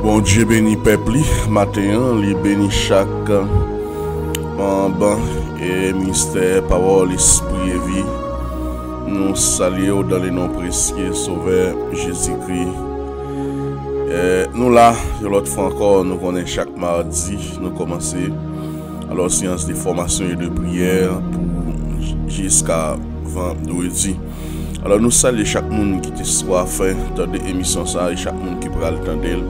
Bon Dieu béni peuple, matin, li béni chaque membre et ministère, parole, esprit et vie. Nous saluons dans les noms précieux, Sauveur Jésus-Christ. Nous là, l'autre fois encore, nous connaissons chaque mardi, nous commençons alors séance de formation et de prière pour jusqu'à vendredi. Alors nous saluons chaque monde qui te soit fait dans des émissions ça et chaque monde qui prend le temps d'elle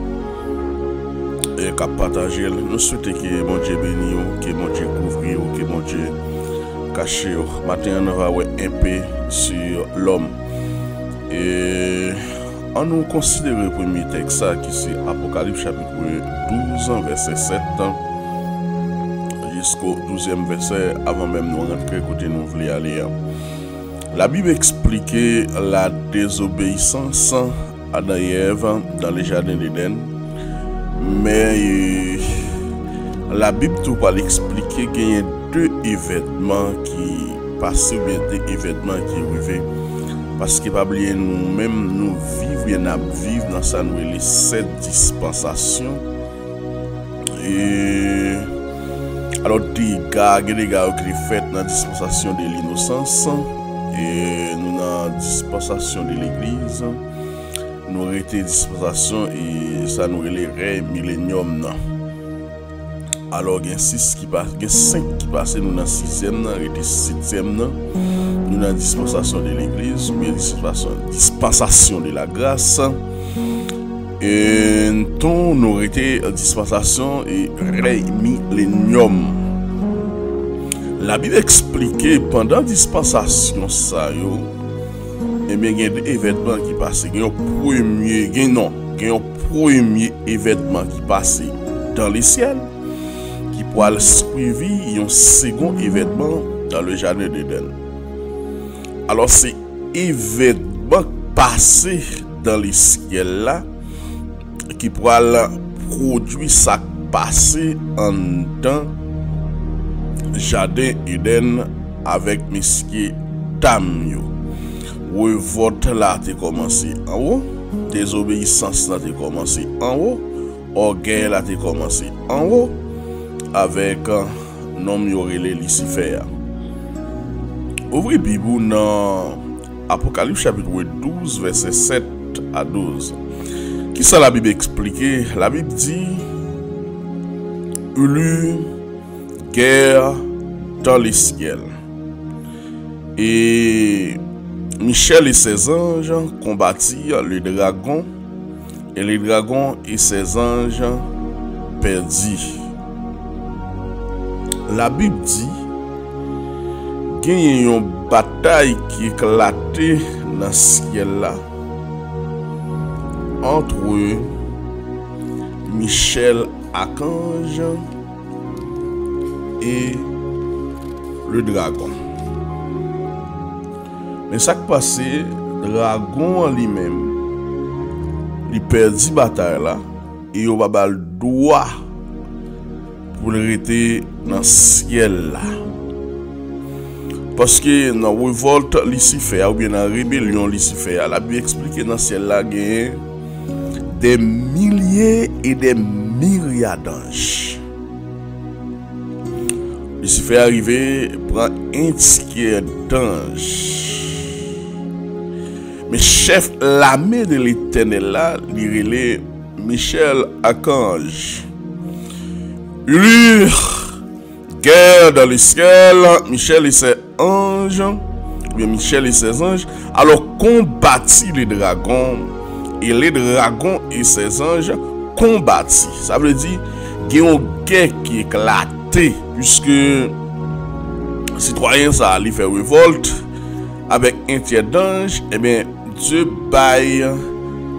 et qui partager. Nous souhaitons que mon Dieu bénisse, que mon Dieu couvre, que mon Dieu cache. Maintenant on va voir un peu sur l'homme et on nous considère le premier texte ça qui c'est Apocalypse chapitre 12 verset 7 jusqu'au 12e verset avant même nous rentrer côté nous voulons aller. La Bible explique la désobéissance d'Adam et Ève dans le jardin d'Éden, mais la Bible tout va l'expliquer qu'il y a deux événements qui passent, bien deux événements qui arrivent, parce que pas oublier nous-mêmes nous vivons dans ça nous les 7 dispensations et alors des gars qui fait dans la dispensation de l'innocence. Et nous dans la dispensation de l'église, nous avons été dispensation et ça nous relève millénium. Alors il y a 6 qui passent, il y a 5 qui passent, nous dans la 6e, nous avons été 7e, nous dans la dispensation de l'église, ou bien dispensation de la grâce. Et nous avons été dispensation et millénium. La Bible explique pendant la dispensation ça yo, et bien il y a des événements qui passent. Il y a un premier événement qui passe dans le ciel qui pourra suivre un second événement dans le jardin d'Éden. Alors c'est événement passé dans le ciel là qui pourra produire ça passé en temps jardin Eden avec monsieur Damio. Révolte là a commencé en haut, désobéissance là a commencé en haut, orgueil là a commencé en haut avec nom yorele Lucifer. Ouvrez Bible dans Apocalypse chapitre 12 verset 7 à 12. Qui ça la Bible explique? La Bible dit guerre dans le ciel. Et Michel et ses anges combattirent le dragon, et le dragon et ses anges perdit. La Bible dit qu'il y a une bataille qui éclatait dans le ciel là entre Michel archange et le dragon. Mais ça qui passe, le dragon en lui-même, il perdit la bataille là, et il va avoir le droit pour le rester dans le ciel là. Parce que dans la révolte Lucifer, ou bien dans la rébellion Lucifer, la Bible explique dans le ciel là, il y a des milliers et des myriades d'anges. Lucifer arrivé, prend un ticket d'ange. Mais chef l'armée de l'Éternel là, il relève Michel archange. Guerre dans le ciel, Michel et ses anges, bien Michel et ses anges, alors combattit les dragons, et les dragons et ses anges combattit. Ça veut dire qu'il y a une guerre qui éclate. Puisque citoyen ça allait faire révolte avec un tiers d'ange, et bien Dieu baille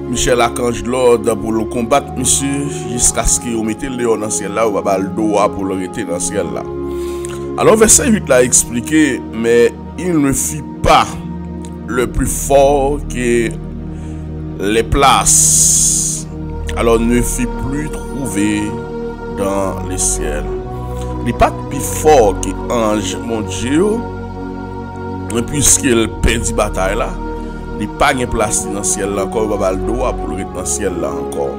Michel archange l'ordre pour le combattre monsieur jusqu'à ce qu'il mette le dans le ciel là ou va le droit pour le rester dans le ciel là. Alors verset 8 l'a expliqué, mais il ne fut pas le plus fort que les places. Alors ne fut plus trouvé dans le ciel. Il n'est pas plus fort que l'ange, mon Dieu, puisqu'il perdit la bataille il n'y a pas de place dans le ciel là encore, il va le droit pour le rester dans le ciel là encore.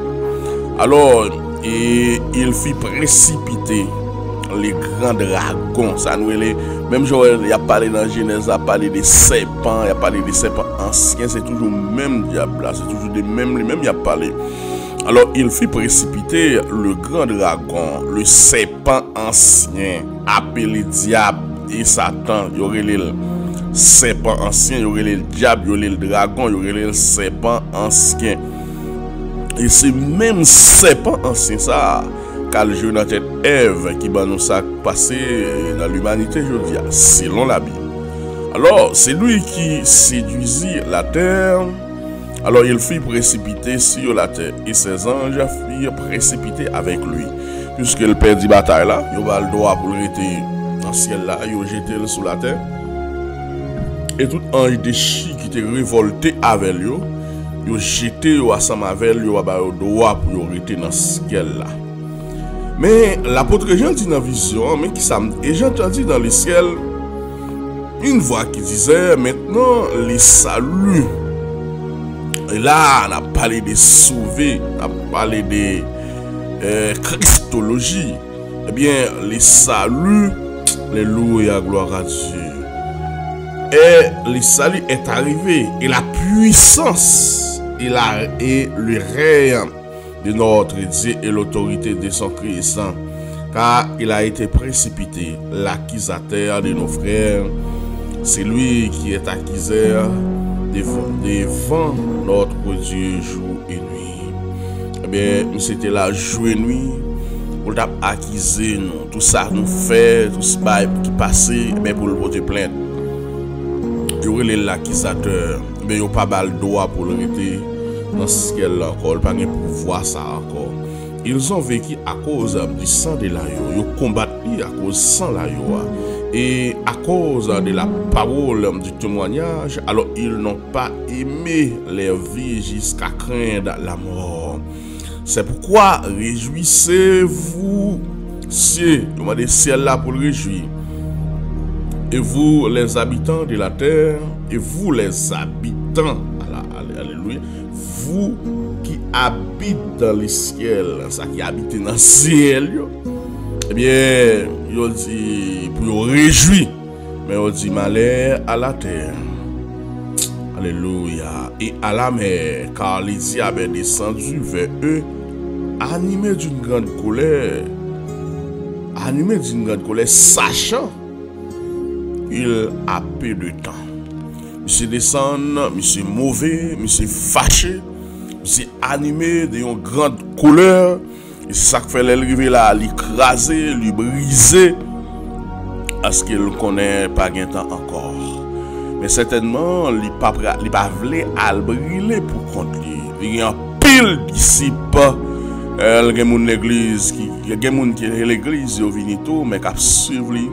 Alors, et il fit précipiter les grands dragons. Ça nous est, même Joël, il a parlé dans Genèse, il a parlé des serpents, il a parlé des serpents anciens, c'est toujours le même diable là, c'est toujours les mêmes, il a parlé. Alors, il fit précipiter le grand dragon, le serpent ancien, appelé diable et Satan. Il y aurait le serpent ancien, il y aurait le diable, il y aurait le dragon, il y aurait le serpent ancien. Et c'est même serpent ancien ça qu'a le jeu dans tête Ève qui va nous ça passé dans l'humanité aujourd'hui, selon la Bible. Alors, c'est lui qui séduisit la terre. Alors, il fit précipiter sur la terre et ses anges firent précipiter avec lui. Puisque le perdit bataille là, il va le droit pour le rester dans le ciel là, il a jeté sous la terre. Et tout ange déchi qui était révolté avec lui, il a jeté ensemble avec lui, il a le droit pour le rester dans le ciel là. Mais l'apôtre Jean dit dans la vision, mais qui ça, et j'ai entendu dans le ciel une voix qui disait maintenant les saluts. Et là, on a parlé des sauvés, on a parlé de Christologie. Eh bien, les saluts, alléluia, gloire à Dieu. Et le salut est arrivé, et la puissance, et le règne de notre Dieu et l'autorité de son Christ, car il a été précipité, l'accusateur de nos frères. C'est lui qui est accusateur devant notre Dieu jour et nuit. Eh bien, c'était la jour et nuit pour accuser nous. Tout ça nous fait, tout ce qui passait, mais pour le porter plainte. Il y aurait l'accusateur, mais il n'y a pas de droit pour le rester dans ce qu'elle a encore, pas de pouvoir ça encore. Ils ont vécu à cause du sang de l'agneau, ils ont combattu à cause du sang de l'agneau. Et à cause de la parole du témoignage, alors ils n'ont pas aimé leur vie jusqu'à craindre la mort. C'est pourquoi réjouissez-vous, cieux, demandez ciel là pour le réjouir. Et vous les habitants de la terre, et vous les habitants, alléluia, vous qui habitez dans le ciel, ça qui habite dans le ciel, eh bien, il dit pour réjouir, mais il dit malheur à la terre, alléluia, et à la mer, car les diables est descendu vers eux, animés d'une grande colère, sachant il a peu de temps. Monsieur descend, monsieur mauvais, monsieur fâché, monsieur animé d'une grande colère. Et c'est ça qui fait l'arrivée là, l'écraser, lui briser, parce qu'il ne connaît pas de temps encore. Mais certainement, il n'a pas voulu briller pour contre lui. Il y a un pile disciples. Il y a des gens l'église, il y a des gens qui sont l'église, ils viennent tout, mais qui suivent lui.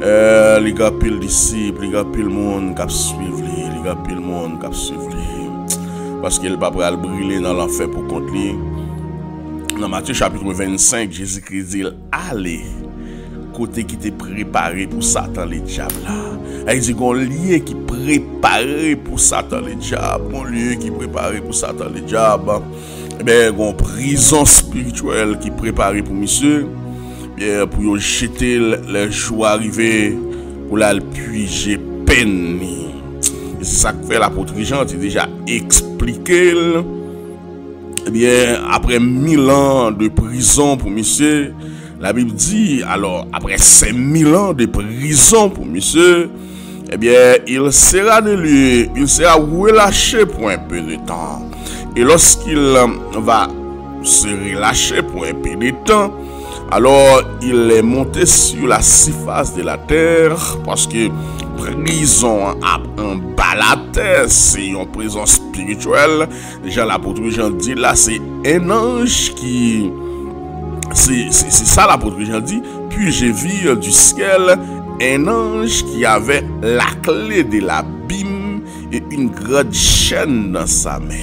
Il y a pile disciples, il y a pile monde qui suivent lui, il y a pile monde qui suivent lui. Parce qu'il n'a pas voulu briller dans l'enfer pour contre lui. Dans Matthieu chapitre 25, Jésus-Christ dit allez, côté qui était préparé pour Satan le diable là. Il dit qu'on lieu qui préparé pour Satan le diable, un lieu qui préparé pour Satan le diable. Eh bien, une prison spirituelle qui préparé pour monsieur, bien pour jeter les jours arrivés pour la puiser peine. C'est ça que fait l'apôtre Jean, il déjà expliqué. Eh bien, après 1000 ans de prison pour monsieur, la Bible dit, alors, après ces 1000 ans de prison pour monsieur, eh bien, il sera de lui, il sera relâché pour un peu de temps. Et lorsqu'il va se relâcher pour un peu de temps, alors il est monté sur la surface de la terre, parce que prison en bas la terre, c'est une prison spirituelle. Déjà l'apôtre Jean dit là, c'est un ange qui, c'est ça l'apôtre Jean dit. Puis j'ai vu du ciel un ange qui avait la clé de l'abîme et une grande chaîne dans sa main.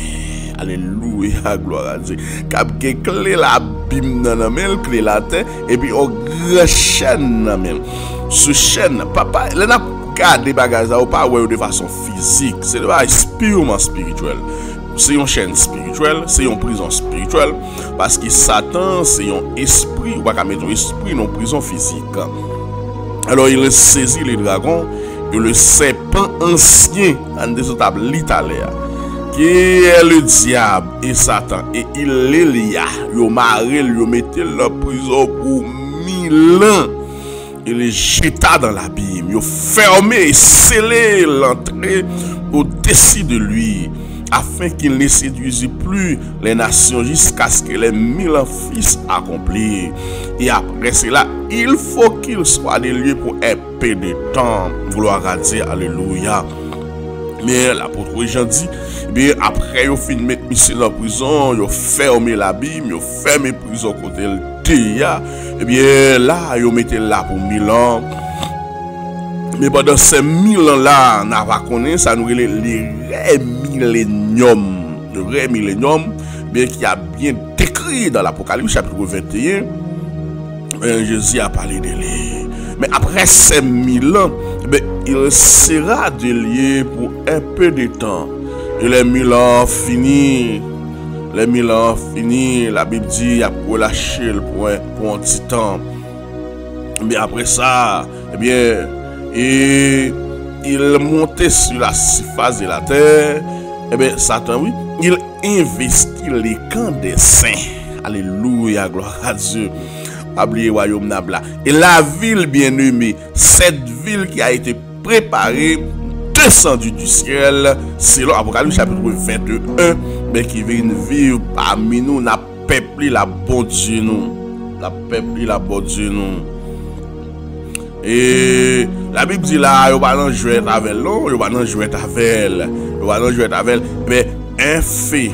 Alléluia, gloire à Dieu. Cap clé l'abîme dans la main, clé la terre, et puis une grande chaîne dans la main. Ce chaîne, papa, il n'a pas des bagages ou pas de façon physique, c'est de façon purement spirituelle. c'est une chaîne spirituelle, c'est une prison spirituelle, parce que Satan, c'est un esprit, ou pas mettre un esprit dans une prison physique. Alors, il saisit les dragons et le serpent ancien, en désortable l'italien, qui est le diable et Satan, et il les lia, il maré, il mettait la prison pour 1000 ans. Il les jeta dans l'abîme, il fermé et scellé l'entrée au-dessus de lui, afin qu'il ne séduise plus les nations jusqu'à ce que les 1000 ans fils accomplissent. Et après cela, il faut qu'il soit délié pour un peu de temps. Gloire à Dieu, alléluia. Mais l'apôtre Jean dit, bien après il fin mettre monsieur dans la prison, il fermé l'abîme, il fermé la prison côté le théa, et bien là il mettait là pour 1000 ans. Mais pendant ces 1000 ans là, on n'a pas connu ça nous les millénium, le vrai millénium, bien qui a bien décrit dans l'Apocalypse chapitre 21. Jésus a parlé de lui. Mais après ces 1000 ans, il sera délié pour un peu de temps. Et les 1000 ans finis, la Bible dit il a relâché pour un petit temps. Mais après ça, eh bien, et il montait sur la surface de la terre. Eh bien, Satan, oui, il investit les camps des saints. Alléluia, gloire à Dieu. Et la ville bien-aimée, cette ville qui a été préparée, descendue du ciel, selon Apocalypse chapitre 21, mais qui vient vivre parmi nous, n'a peuplé la bonne Dieu nous. La peuplé la bonne Dieu nous. Et la Bible dit là, il va pas jouer avec l'eau, il va pas jouer avec, mais un fait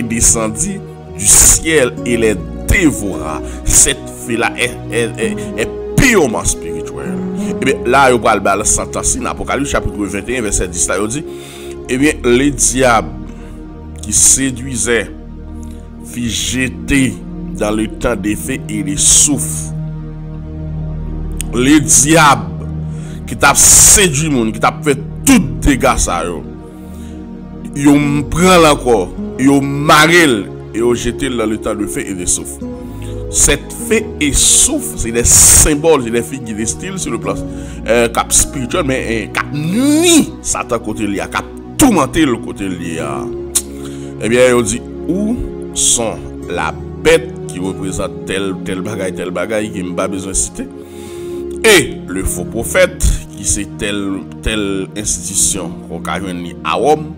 descendu du ciel et les dévora. Cette fille-là est purement spirituelle. Et bien là, il va le sentence dans Apocalypse chapitre 21, verset 10, là, il dit, et bien, les diables qui séduisaient fit jeter dans le temps des feux et les souffles. Les diables qui t'a séduit le monde, qui t'a fait tout dégâts ça, ils prennent encore, ils marrent et ils jettent dans le temps de feu et de souffle. Cette feu et souffle, c'est des symboles, c'est des figures de style sur le plan cap spirituel, mais cap nuit Satan côté lié, cap tourmenter le côté lié. Eh bien, il dit où sont la bête qui représente tel bagaille qui m'a pas besoin de citer, et le faux prophète qui c'est telle institution qu'on a réuni à Rome.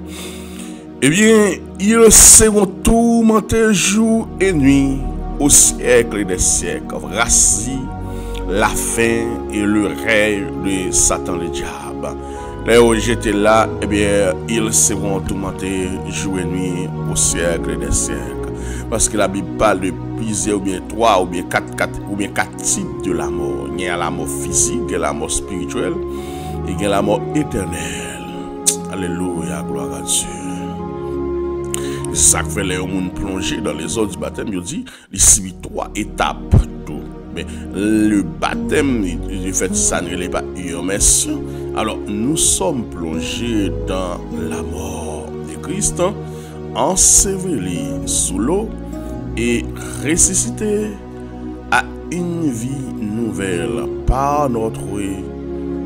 Eh bien, ils seront tourmentés jour et nuit au siècle des siècles. Voici la fin et le règne de Satan le diable. Là où j'étais là, eh bien, ils seront tourmentés jour et nuit au siècle des siècles. Parce que la Bible parle de plusieurs ou bien 3 ou bien 4 types de la mort. Il y a la mort physique, il y a la mort spirituelle et il y a la mort éternelle. Alléluia, gloire à Dieu. C'est ça que fait les gens plonger dans les eaux du baptême. Il dit, il suit 3 étapes. Tout. Mais le baptême, il fait ça, ne l'est pas immersion. Alors, nous sommes plongés dans la mort de Christ, ensevelis sous l'eau et ressuscités à une vie nouvelle par notre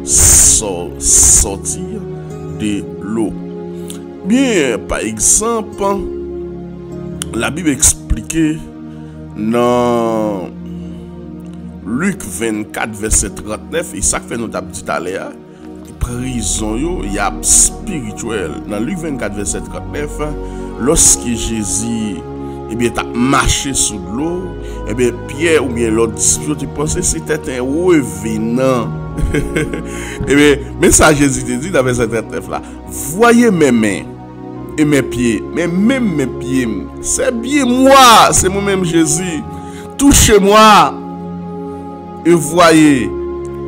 sortir de l'eau. Bien, par exemple, la Bible expliquait dans Luc 24, verset 39, et ça fait nous avons dit à l'heure, prison il y a spirituel. Dans Luc 24, verset 39, lorsque Jésus a marché sous l'eau, Pierre ou bien l'autre disciple, tu pensais que c'était un revenant. Mais ça, Jésus te dit dans verset 39 là, voyez mes mains et mes pieds, mais même mes pieds, c'est bien moi, c'est moi-même Jésus. Touchez-moi et voyez,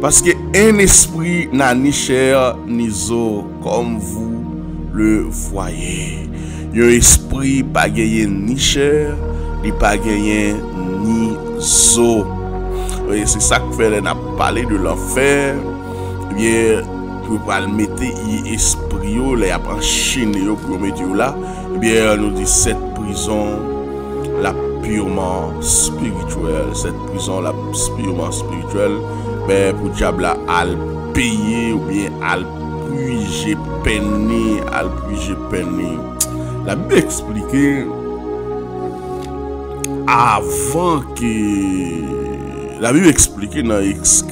parce qu'un esprit n'a ni chair ni os comme vous le voyez. Un esprit pas gagné ni chair, ni pas gagné ni os. C'est ça que fait, on a parlé de l'enfer. Eh bien, pour le mettre esprit les enchaîner pour mettre là, eh bien nous dit cette prison la purement spirituelle, cette prison la purement spirituelle, mais pour diable à payer ou bien à puiser peine, la Bible expliqué avant que la Bible expliqué dans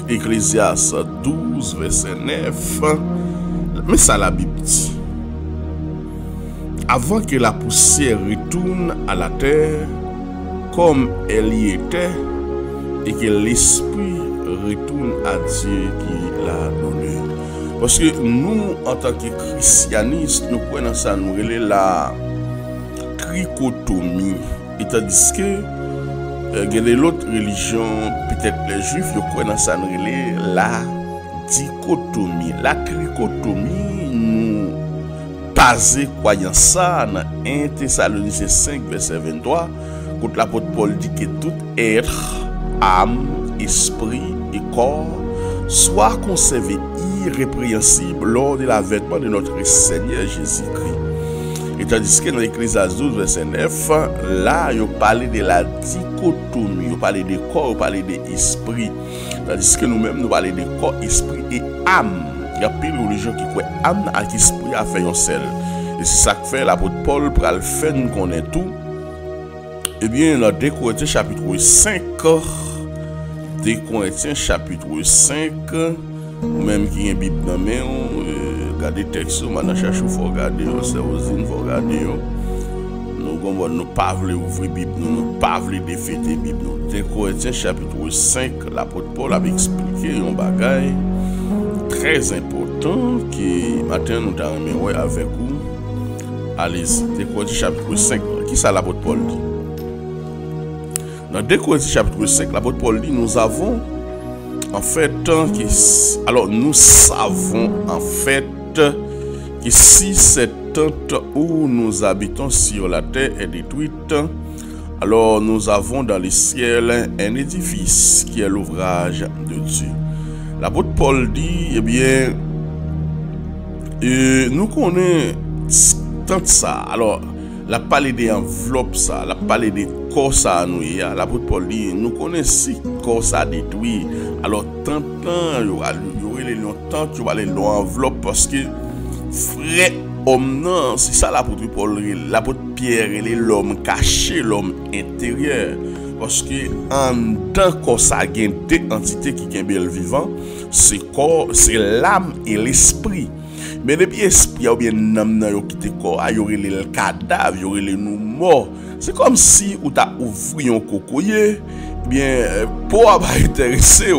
Ecclésiaste 12 verset 9, mais ça la Bible dit avant que la poussière retourne à la terre comme elle y était et que l'esprit retourne à Dieu qui l'a donné. Parce que nous, en tant que christianistes, nous prenons ça, nous relève la trichotomie. Et tandis que il y a l'autre religion, peut-être les juifs, nous prenons ça, nous relève la dichotomie. La trichotomie, nous basons croyant ça dans 1 Thessaloniciens 5, verset 23, quand l'apôtre Paul dit que tout être, âme, esprit et corps soit conservé irrépréhensible lors de l'avènement de notre Seigneur Jésus-Christ. Et tandis que dans l'Ecclésiaste 12, verset 9, là, il parle de la dichotomie, il parle de corps, il parle de esprit. Tandis que nous-mêmes, nous parlons de corps, esprit et âme. Il y a plus de religion qui croit âme et esprit à faire un seul. Et c'est ça que fait l'apôtre Paul pour le faire, nous connaissons tout. Eh bien, dans 2 Corinthiens chapitre 5, 2 Corinthiens chapitre 5, ou même qui a une Bible dans la main, regardez le texte, maintenant cherchez, il faut regarder, c'est aussi, il faut regarder. Nous ne pas ouvrir la Bible, nous ne pas défaitre la Bible. 2 Corinthiens chapitre 5, l'apôtre Paul avait expliqué un bagage très important qui maintenant nous avons avec vous. Allez-y, 2 Corinthiens chapitre 5, qui ça l'apôtre Paul dit? Dans 2 Corinthiens chapitre 5, l'apôtre Paul dit, nous avons en fait nous savons en fait que si cette tente où nous habitons sur la terre est détruite, alors nous avons dans le ciel un édifice qui est l'ouvrage de Dieu. L'apôtre Paul dit, eh bien, nous connaissons tant ça. Alors, la parler des enveloppes, ça, la parler des corps, ça, nous, l'apôtre Paul dit, nous connaissons si corps ça détruit. Alors, tant, il y aura longtemps, tu vas aller dans l'enveloppe parce que, frère, homme, non, c'est ça l'apôtre Paul, l'apôtre Pierre, il est l'homme caché, l'homme intérieur. Parce que, en tant que ça, il y a deux entités qui sont bien vivants, c'est l'âme et l'esprit. Mais depuis l'esprit ou bien l'âme qui est corps, il y aurait le cadavre, il y aurait les nous morts. C'est comme si tu as ouvert un cocoyer, bien, pour pas intéressé.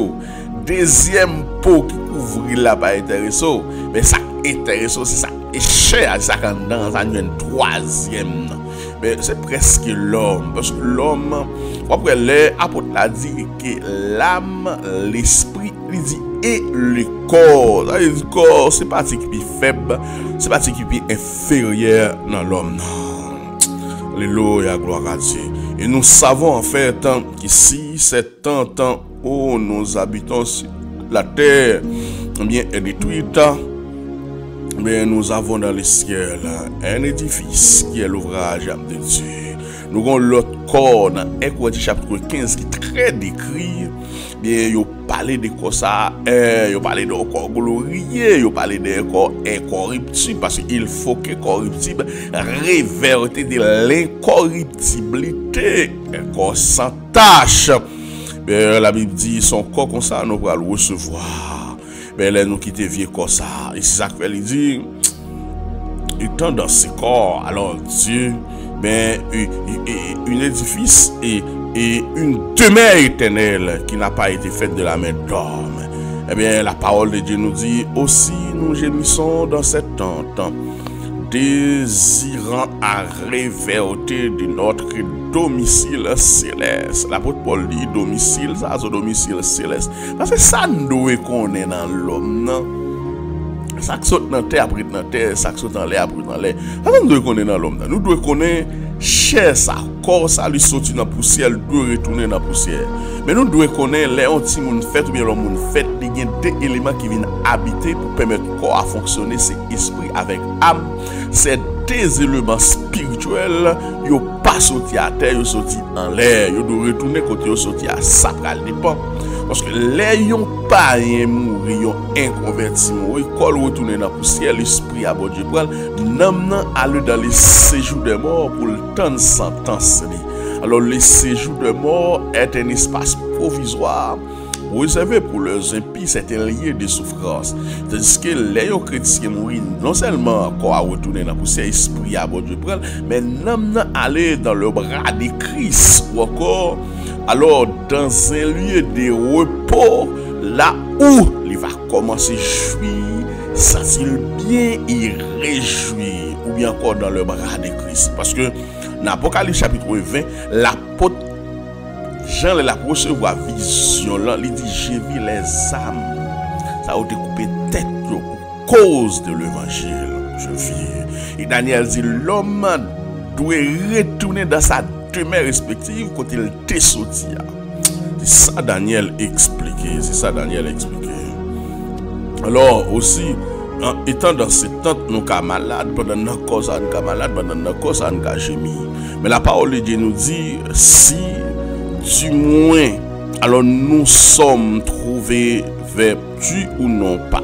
Deuxième pot qui ouvre là pas intéressé. Mais ça intéresse, c'est ça. Et cher, ça quand dans un troisième. Mais c'est presque l'homme. Parce que l'homme, après l'apôtre a dit que l'âme, l'esprit, il dit et le corps. Le corps, c'est pas ce qui est faible, c'est pas ce qui est inférieur dans l'homme. Non. Alléluia, gloire à Dieu. Et nous savons en fait qu'ici, c'est temps où nous habitons sur la terre, bien est détruite. Mais nous avons dans le ciel un édifice qui est l'ouvrage de Dieu. Nous avons l'autre corps dans 1 Corinthiens chapitre 15 qui est très décrit. Bien, il parle de quoi ça, il parle de corps glorieux, il parle de corps incorruptible parce qu'il faut que corruptible réverte de l'incorruptibilité, un corps sans tâche. Bien, la Bible dit son corps comme ça, nous allons le recevoir. Mais là, nous quittons vieux corps ça. Et c'est ça qu'il dit. Étant dans ce corps, alors Dieu, ben, un édifice et une demeure éternelle qui n'a pas été faite de la main d'homme. Eh bien, la parole de Dieu nous dit aussi, nous gémissons dans cette tente, désirant à réverter de notre domicile céleste. L'apôtre Paul dit domicile, ça c'est domicile céleste. Parce que ça nous doit qu'on est dans l'homme, non? Ça qui saute dans la terre, après dans la terre, ça qui saute dans l'air, après dans l'air. Ça nous doit qu'on est dans l'homme. Nous devons connaître chair, ça, corps, ça lui sorti dans la poussière, doit retourner dans la poussière. Mais nous devons connaître les anti-moun fait ou bien l'homme fait, les il y a deux éléments qui viennent habiter pour permettre le corps à fonctionner, c'est esprit avec âme. C'est deux éléments spirituels, ils pas sorti à terre, ils sorti en l'air, ils doivent retourner côté ils sorti à ça, ça dépend. Parce que les gens pas mourir, ils inconvertis, ils collent retourner dans la poussière, l'esprit à bon Dieu prend, n'amène aller dans les séjours de mort pour le temps de sentence. Alors le séjour de mort est un espace provisoire réservé pour leurs impies, c'est un lieu de souffrance. Tandis que les chrétiens mourir non seulement encore à retourner dans la poussière, esprit à bon Dieu prend, mais n'amène aller dans le bras de Christ ou encore alors dans un lieu de repos, là où il va commencer à jouir, sentir bien et réjouir, ou bien encore dans le bras de Christ. Parce que dans Apocalypse chapitre 20, l'apôtre Jean l'a recevoir vision là, il dit j'ai vu les âmes, ça a été coupé tête pour cause de l'évangile. Je vis. Et Daniel dit l'homme doit retourner dans sa demeure respective quand il était sorti. C'est ça Daniel expliqué. Alors aussi, en étant dans cette tente, nous sommes malades, pendant nos causes, nous sommes malades, pendant nos causes, nous sommes gémis. Mais la parole de Dieu nous dit, si du moins, alors nous sommes trouvés vertus ou non pas,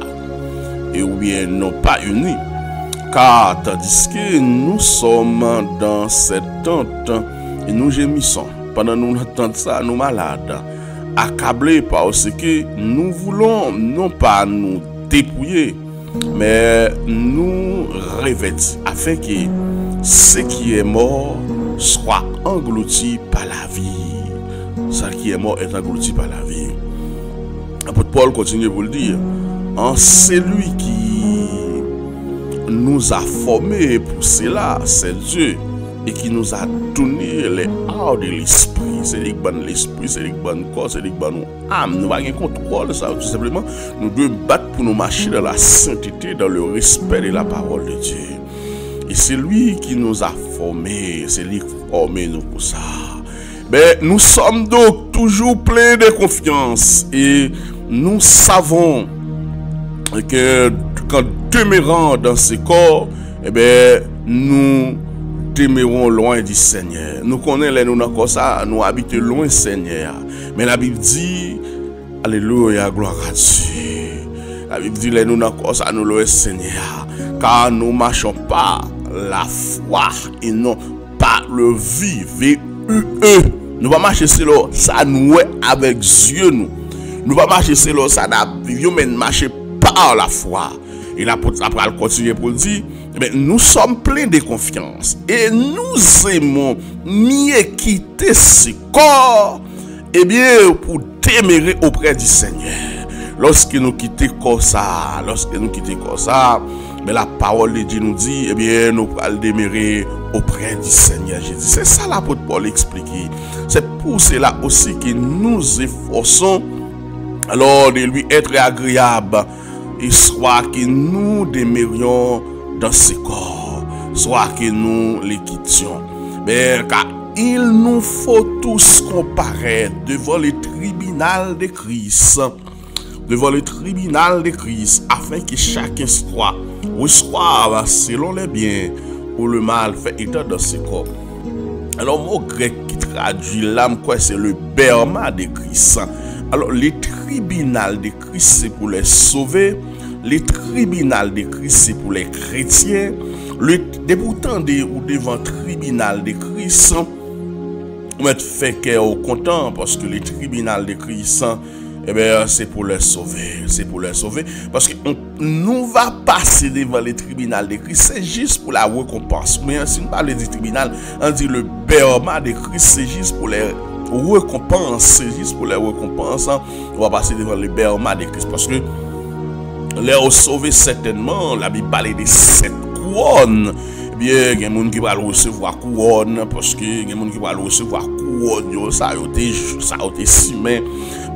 et ou bien non pas unis. Car tandis que nous sommes dans cette tente et nous gémissons, pendant nous entendons ça, nous malades, accablés parce que nous voulons non pas nous dépouiller, mais nous revêtir, afin que ce qui est mort soit englouti par la vie. Ce qui est mort est englouti par la vie. L'apôtre Paul continue pour le dire. En celui qui nous a formés pour cela, c'est Dieu, et qui nous a donné les arts de l'esprit. C'est lui qui donne l'esprit, c'est lui qui donne le corps, c'est lui qui donne l'âme. Nous n'avons pas de contrôle, ça. Tout simplement, nous devons battre pour nous marcher dans la sainteté, dans le respect de la parole de Dieu. Et c'est lui qui nous a formés, c'est lui qui a formé nous pour ça. Mais nous sommes donc toujours pleins de confiance et nous savons que quand demeurant dans ce corps, eh bien, nous demeurons loin du Seigneur. Nous connaissons nous encore ça, nous habitons loin du Seigneur. Mais la Bible dit, alléluia, gloire à Dieu. La Bible dit, nous encore ça, nous louons le Seigneur. Car nous ne marchons pas la foi et non pas le vie, V-U-E. Nous ne pas marcher sur ça, nous avec Dieu, nous. Nous ne pas marcher sur ça, nous mais marcher par la foi. Et l'apôtre après continuer pour dire, mais nous sommes pleins de confiance et nous aimons mieux quitter ce corps, et bien pour demeurer auprès du Seigneur. Lorsque nous quittons comme ça, mais la parole de Dieu nous dit, eh bien nous allons demeurer auprès du Seigneur Jésus. C'est ça l'apôtre Paul explique. C'est pour cela aussi que nous efforçons alors de lui être agréable, et soit que nous demeurions dans ce corps, soit que nous les quittions. Mais car il nous faut tous comparaître devant le tribunal de Christ, afin que chacun soit reçoive selon les biens ou le mal fait état dans ce corps. Alors, le mot grec qui traduit l'âme, c'est le berma de Christ. Alors, le tribunal de Christ, c'est pour les sauver. Le tribunal de Christ, c'est pour les chrétiens. Le débutant devant le tribunal de Christ, on va faire cœur au content parce que le tribunal de Christ, eh bien, c'est pour les sauver. C'est pour les sauver. Parce que nous va passer devant le tribunal de Christ, c'est juste pour la récompense. Mais si nous parlons du tribunal, on dit le berma de Christ, c'est juste pour les récompenses. C'est juste pour les récompenses. On va passer devant le berma de Christ. Parce que les sauver certainement, la Bible parle de 7 couronnes. Eh bien, il y a des gens qui vont recevoir couronne. Parce que il y a des gens qui vont recevoir couronne. Ça a été si mais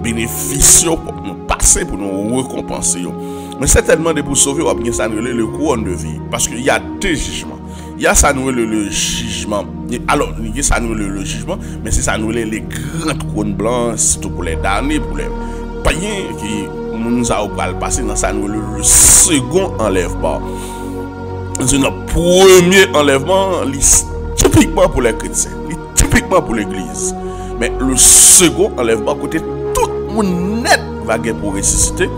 bénéficieux pour nous passer, pour nous récompenser. Mais certainement, pour sauver, on va bien s'annuler le couronne de vie. Parce qu'il y a 2 jugements. Il y a s'annuler le jugement. Alors, il y a s'annuler le jugement, mais c'est s'annuler les grandes couronnes blanches, surtout pour les damnés, pour les païens qui moun sa ou pral passer dans ça le second enlèvement. C'est notre premier enlèvement, typiquement pour les chrétiens, typiquement pour l'église. Mais le second enlèvement, côté tout le monde net va pour ressusciter,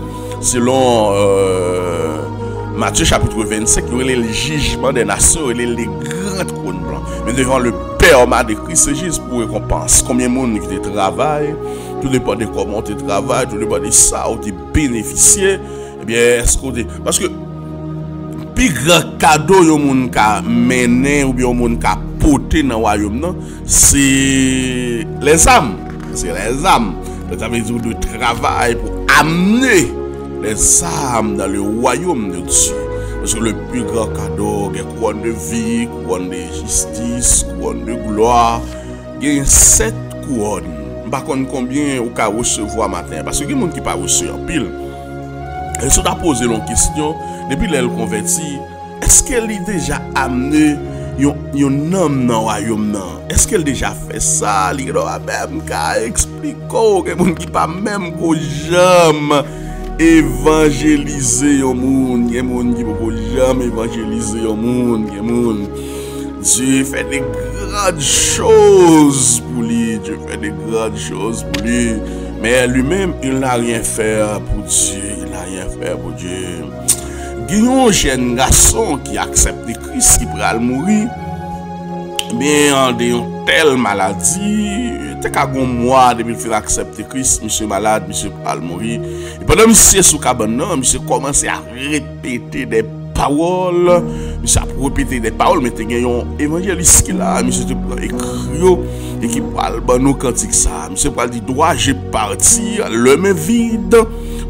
selon Matthieu chapitre 25, il y a le jugement des nations, il y a les grandes couronnes blancs. Mais devant le Père de Christ Jésus pour récompense. Combien de monde qui travaille, tout dépend de comment tu travailles, tout dépend de ça où tu bénéficier. Eh bien, est-ce que parce que plus grand cadeau yo moun ka mené ou bien moun ka porter dans royaume c'est les âmes, c'est les âmes. Ça veut dire de travail pour amener les âmes dans le royaume de Dieu. Parce que le plus grand cadeau, c'est couronne de vie, couronne de justice, couronne de gloire. Il y a 7 couronnes. Je ne sais pas combien vous pouvez recevoir matin. Parce que il y a des gens qui ne peuvent pas recevoir pile. Et si tu as posé une question, depuis qu'elle converti, est-ce qu'elle a déjà amené un homme dans le royaume? Est-ce qu'elle a déjà fait ça? Il y a même qu'à expliquer. Il y a des gens qui ne peuvent pas même jamais évangéliser au monde. Il y a des gens qui ne peuvent jamais évangéliser au monde. Dieu fait des grandes choses pour lui. Dieu fait des grandes choses pour lui. Mais lui-même, il n'a rien fait pour Dieu. Il n'a rien fait pour Dieu. Il y a un jeune garçon qui accepte Christ, qui pourra mourir. Mais en une telle maladie, il y a un mois depuis qu'il a accepté Christ, monsieur malade, monsieur pourra mourir. Et pendant que monsieur sous cabane, monsieur commence à répéter des paroles. Monsieur a répété des paroles, mais il y a un évangéliste qui là, monsieur te prend écrit et qui parle de nos cantiques ça. Monsieur parle dit dois-je partir le main vide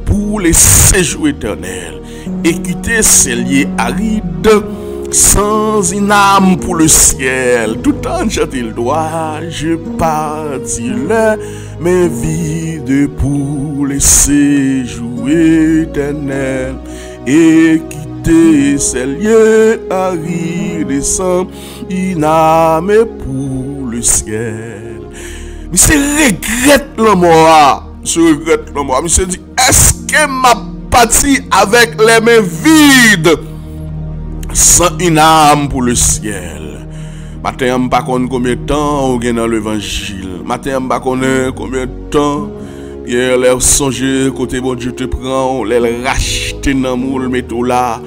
pour les séjours éternels et quitter ces lieux arides sans une âme pour le ciel. Tout en chantant il dois-je partir le main vide pour les séjours éternels et quitter ces lieux arides sans une âme pour le ciel. Monsieur regrette le mort. Monsieur regrette le mort. Monsieur dit, est-ce que m'a parti avec les mains vides sans une âme pour le ciel? Matin, je ne sais pas combien de temps on est dans l'évangile. Matin, je ne sais pas combien de temps Pierre leur songe côté bon Dieu te prend, les racheter dans moule, mettre là.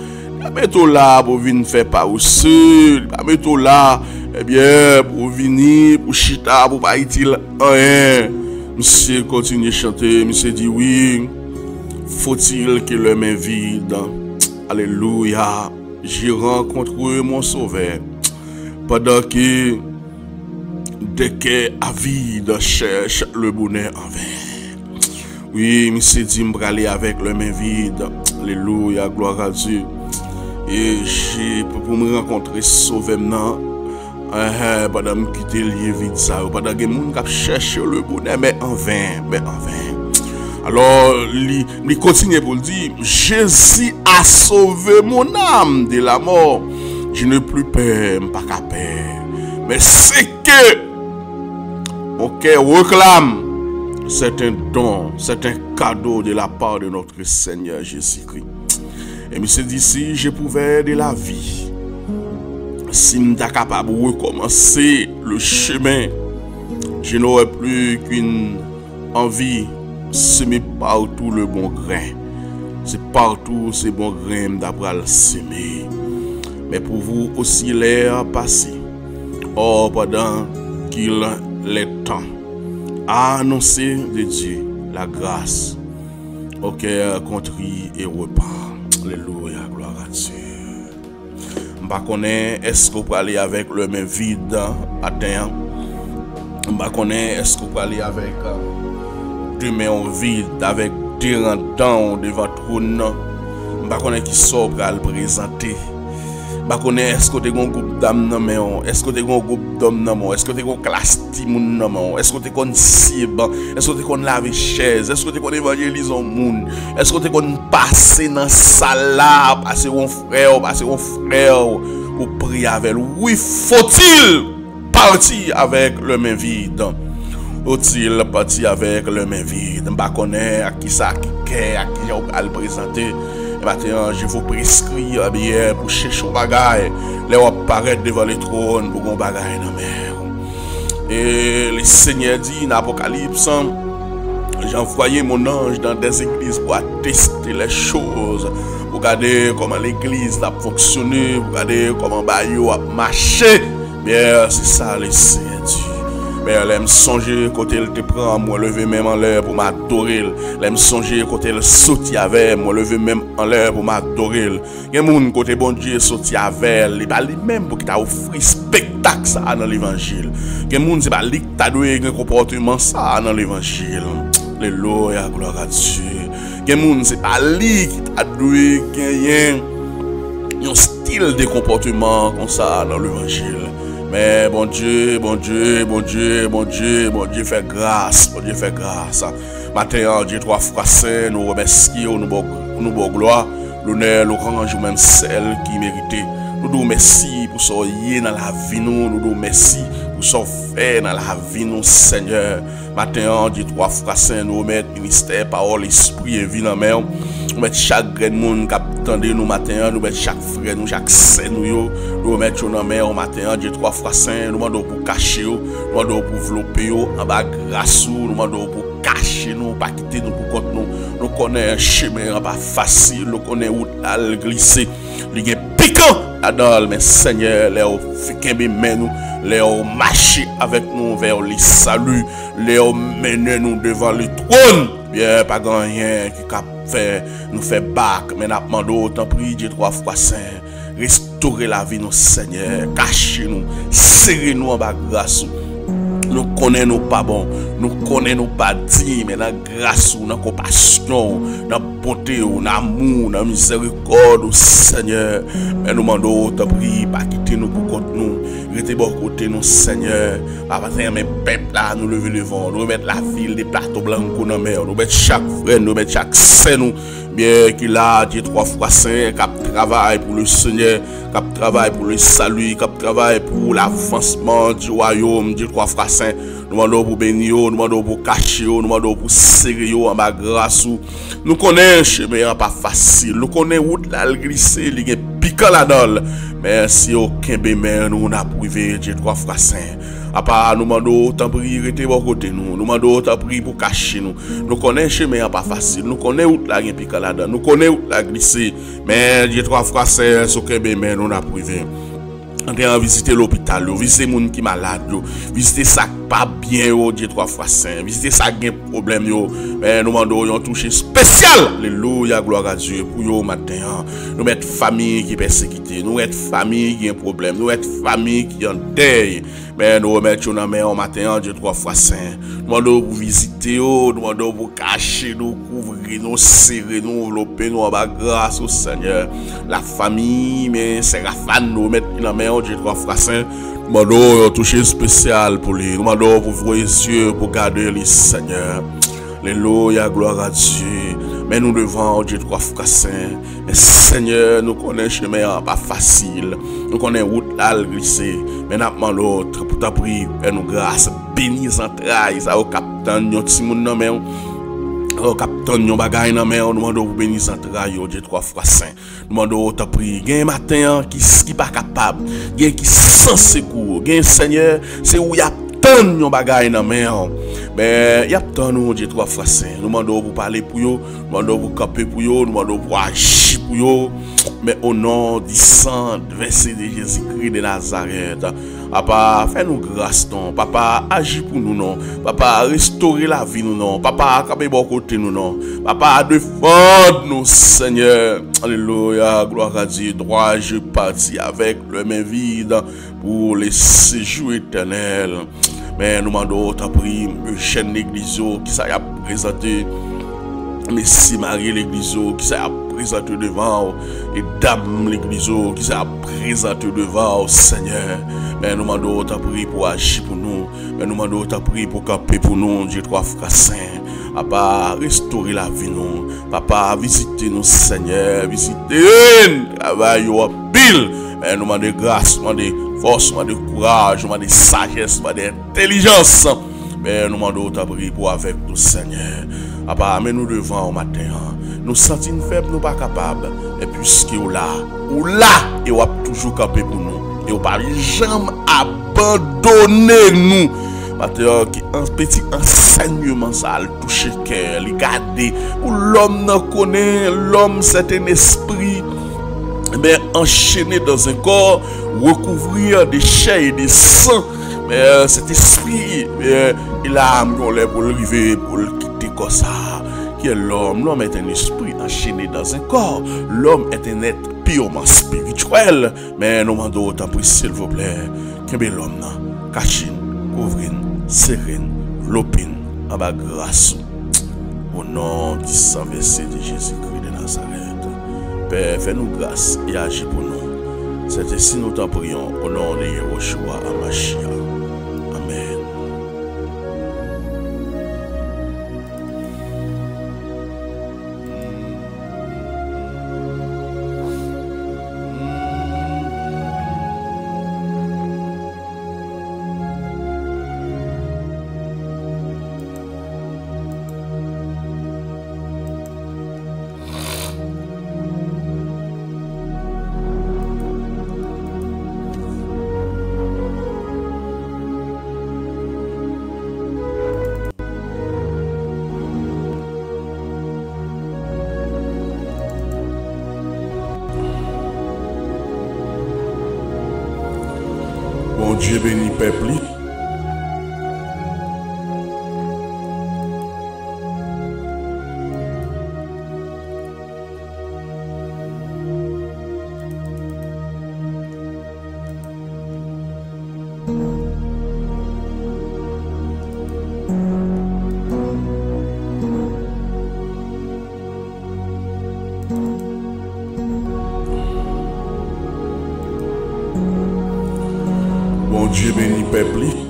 Mettre là pour venir faire pas au seul, mettre là eh bien pour venir pour chita pour pas utile rien. Monsieur continue à chanter, monsieur dit oui. Faut-il que le main vide? Alléluia. J'ai rencontré mon sauveur pendant que des cœurs avides cherchent le bonheur en vain. Oui, monsieur dit m'aller avec le main vide. Alléluia, gloire à Dieu. Et j'ai pour me rencontrer sauver maintenant. Pendant que je quitte le lieu vide ça, pendant que les gens cherchent le bonheur, mais en vain, Alors, il continue pour le dire, Jésus a sauvé mon âme de la mort. Je n'ai plus peur, pas qu'à peur. Mais c'est que mon cœur réclame, c'est un don, c'est un cadeau de la part de notre Seigneur Jésus-Christ. Et monsieur dit, si je pouvais de la vie, si je suis capable de recommencer le chemin, je n'aurais plus qu'une envie, semer partout le bon grain. C'est partout ce bon grain d'après le semer. Mais pour vous aussi l'air passé, pendant qu'il est temps, à annoncer de Dieu la grâce au cœur contrit et repart. Alléluia, gloire à Dieu. Je ne sais pas est-ce que vous aller avec le main vide à terre. Je ne sais pas est-ce que vous aller avec deux mains vides, avec deux rendants devant le trône. Je ne sais pas qui sort pour le présenter. Je ne sais pas est-ce que vous avez un groupe d'âmes, est-ce que vous avez un groupe d'hommes, est-ce que vous avez une classe de monde, est-ce que vous avez un cible, est-ce que vous avez laver chaise, est-ce que vous avez évangéliser le monde, est-ce que vous avez passer dans la salle là, passer un frère pour prier avec lui. Oui, faut-il partir avec le main vide? Est-il parti avec le main vide? Je ne connais pas qui ça, qui j'ai le présenter. Maintenant, je vous prescris bien pour chercher un bagage. Les apparaître devant le trône pour un bagage dans la mer. Et le Seigneur dit dans l'Apocalypse, j'ai envoyé mon ange dans des églises pour attester les choses. Pour regarder comment l'église a fonctionné, pour regarder comment Bayo a marché. Bien, c'est ça le Seigneur dit. Mais elle me songer côté elle te prend, moi lever même en l'air pour m'adorer. Elle me songer côté elle saute avec, moi lever même en l'air pour m'adorer. Il y a moun côté bon Dieu saute avec, il pas lui même pour qu'il t'a offert spectacle ça dans l'évangile. Il y a moun c'est pas lui qui t'a donné un comportement ça dans l'évangile. Alléluia, gloire à Dieu. Il y a moun c'est pas lui qui t'a donné un style de comportement comme ça dans l'évangile. Mais bon Dieu, bon Dieu, bon Dieu, bon Dieu, bon Dieu fait grâce, bon Dieu fait grâce. Maintenant, Dieu trois fois saint, nous remercions, nous bon gloire, l'honneur, l'orange, ou même celle qui méritait. Nous disons merci pour ce qui dans la vie, nous disons merci pour ce fait dans la vie, nous, Seigneur. Maintenant, Dieu trois fois saint, nous remettons ministère, parole, esprit et vie dans la main. Nous mettons chaque grain de monde qui attend nous matin, nous mettons chaque frère, nous chaque saint, nous mettons dans la main matin, Dieu trois fois saint, nous demandons pour cacher, nous demandons pour développer, en bas grâce, nous demandons pour cacher, nous, pas quitter nous pour compte nous. Nous connaissons un chemin pas facile, nous connaissons où aller glisser. Il y a piquant là-dedans, mais Seigneur, les fait nous, les marcher avec nous vers le salut, les mener nous devant le trône. Bien, pas grand rien qui cap faire nous fait bac, mais n'a demandé autant prier Dieu trois fois saint, restaurer la vie nous Seigneur, cacher nous, serrer nous en bas grâce. Nous connaissons pas bon, nous connaissons pas dignes, mais dans grâce, dans compassion, dans bonté, dans amour, dans miséricorde, Seigneur. Mais nous demandons ta prière, pas quitter nous pour contre nous, rester bon côté nous, Seigneur. Papa, mes peuples là, nous lever le vent, nous remettre la ville des plateaux blancs dans la mer, nous mettre chaque frère, nous mettre chaque saint, nous. Bien qu'il a Dieu trois fois saint, qui travaille pour le Seigneur, qui travaille pour le salut, qui travaille pour l'avancement du royaume, Dieu trois fois saint. Nous demandons pour bénir, nous demandons pour cacher, nous demandons pour serrer en bas grâce. Nous connaissons chemin pas facile, nous connaissons où la glisser, il y a piquant là-dedans. Mais si aucun bémé nous n'a privé Dieu trois fois saint. À part nous demandons autant prier rester bon côté nous demandons autant prier pour cacher nous. Nous connaissons chemin pas facile, nous connaissons où la piquant là-dedans, nous connaissons où la glisser. Mais Dieu trois fois saint, aucun bémé nous n'a privé. On a visité l'hôpital, visiter les gens qui sont malades, visiter ça pas bien, Dieu trois fois saint, visiter ça qui a un problème, mais nous demandons un toucher spécial. Alléluia, gloire à Dieu, pour eux matin. Nous mettons famille qui est persécutée, nous mettons famille qui a un problème, nous mettons famille qui est en deuil, mais nous remettons dans la main matin, Dieu trois fois saint. Nous demandons pour visiter, nous demandons pour cacher, nous couvrir, nous serrer, nous envelopper, nous en bas grâce au Seigneur. La famille, mais c'est la fan, nous mettons dans la main. Dieu trois fois saint, nous demandons un toucher spécial pour lui, nous demandons pour ouvrir les yeux pour garder les Seigneur. Alléluia, gloire à Dieu. Mais nous devons Dieu trois fois saint. Mais Seigneur, nous connaissons chemin pas facile, nous connaissons route à glisser. Mais nous demandons l'autre pour ta prière et nous grâce, bénis entrailles, ça au capitaine, nous petit monde dans main. Oh, capitaine, nous bagaille dans main, nous demandons pour bénir entrailles, Dieu trois fois saint. Nous demandons ta prière. Gain matin qui pas capable, gain qui sans secours, gain Seigneur, c'est où y a tant de bagaille dans main. Mais y a tant nous Dieu trois fois saint. Nous demandons pour parler pour eux, nous demandons pour camper pour eux, nous demandons pour agir pour eux. Mais au nom du sang versé de Jésus-Christ de Nazareth, Papa, fais-nous grâce, non. Papa, agis pour nous, non. Papa, restaurer la vie, nous, non. Papa, camper bon côté, nous, non. Papa, défendre-nous, Seigneur. Alléluia, gloire à Dieu. Droit, je partis avec le main vide pour les séjours éternels. Mais nous demandons ta prière, Eugène l'église qui s'est présenté. Messie Marie l'église qui s'est présenté devant, et Dame l'église qui s'est présenté devant, Seigneur. Mais nous demandons ta prière pour agir pour nous. Mais nous demandons ta prière pour camper pour nous, Dieu trois frères saints. Papa, restaurer la vie nous. Papa, visitez nous, Seigneur. Visitez travail au pile. Mais nous demandons grâce, nous demandons force, nous demandons courage, nous demandons sagesse, nous demandons intelligence. Mais nous demandons ta prière pour avec nous, Seigneur. Apparemment, nous devant au matin. Nous sentons faibles, nous pas capables. Et puisque ou là, et on a toujours campé pour nous. Et on pas jamais abandonner nous. Matin, un petit enseignement, ça a touché le cœur, regardez. Où l'homme ne connaît, l'homme c'est un esprit. Mais enchaîné dans un corps, recouvrir des chairs et des sangs. Mais cet esprit, il a amené pour le river, pour le quitter comme ça. Qui est l'homme? L'homme est un esprit enchaîné dans un corps. L'homme est un être purement spirituel. Mais nous demandons autant pris, s'il vous plaît, que l'homme, cachine, couvrine, serine, lopine, en bas grâce. Au nom du sang versé de Jésus-Christ de Nazareth. Père, fais-nous grâce et agis pour nous. C'est ainsi nous t'en prions au nom de Yahushua Hamashiach. Amen. Bon Dieu béni peuple. Bon Dieu béni peuple.